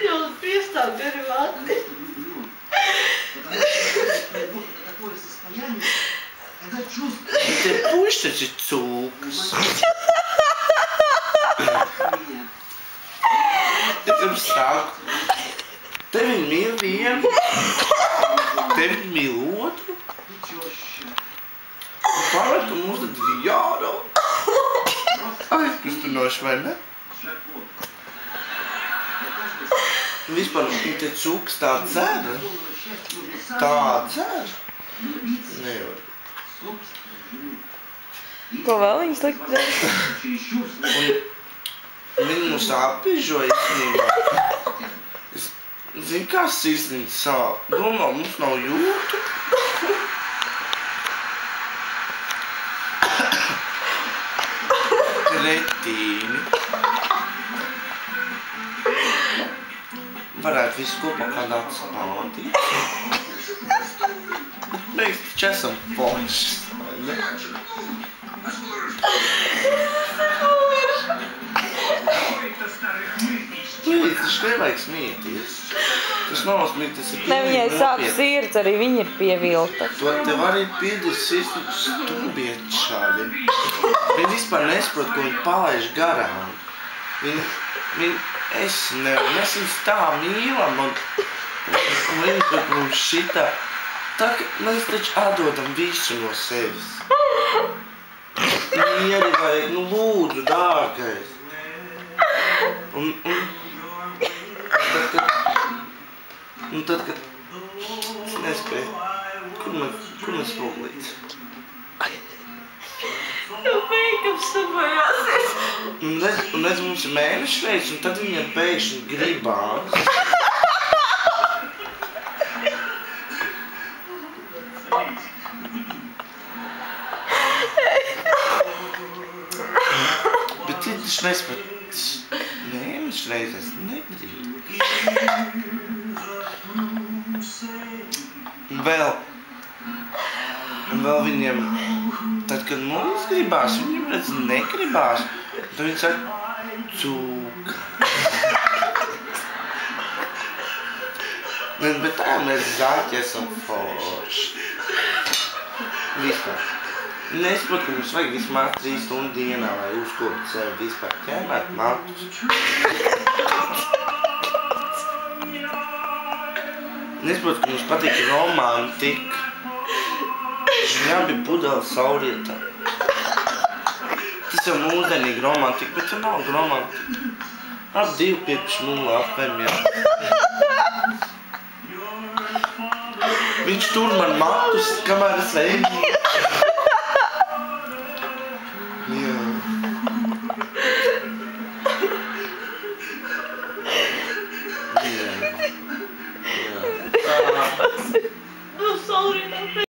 Jau piestāv gari vati. Te puiši taču ir cūkas. Es jums saku, te viņi mīl vienu, te viņi mīl otru. Un pārāk, ka mums tad ir jādara. Aizkustinoši, vai ne? Vispār, viņi te cūkas tā dzēra. Tā dzēra. Nevar. Ko vēl viņas likt dzērt? Un viņi mūs apiežo īstenībā. Es zinu, kā sirsniņa sāp. Domā, mums nav jūtu. Kretīni. Varētu visu kopā kādā atspātīt. Mēs taču esam ponšs, vai ne? Plīd, taču nevajag smieties. Tas nav smieties, tas ir Ne, pilnīgi viņai sāp nopietni. sirds, arī viņa ir pievilta. To tev arī piedis sirsniņu stūbiet šādi. Viņi vispār nesaprot, ko viņi palaiž garām. Es nevaru, mēs viņus tā mīlam un viņi pat mums šitā. Tā, ka mēs taču atdodam visu no sevis. Mieri vajag, nu lūdzu, dārgais. Un tad, kad es nespēju, kur mēs poglīts? Jau make-ups sabojāsies. Un redz, mums ir mēnešu reiz, un tad viņiem pēkšņi gribās. Bet tie taču nespēc mēnešu reizes negribu. Un vēl viņiem, tad, kad mums gribās, viņiem redz negribās. Tad viņi saka, cūka. Bet tā mēs zaķi esam forši. Vispār. Nesaprot, ka mums vajag vismaz 3 stundu dienā, lai uzkopt sevi vispār ķemēt matus. Nesaprot, ka mums patīk romantika. Jābija pudeles saurietā. Tas jau mūsdienīgi romantika, bet tā nav romantika. Ap 2 piepš 0 apvem, jā. Viņš tur man matus, kamēr es eju.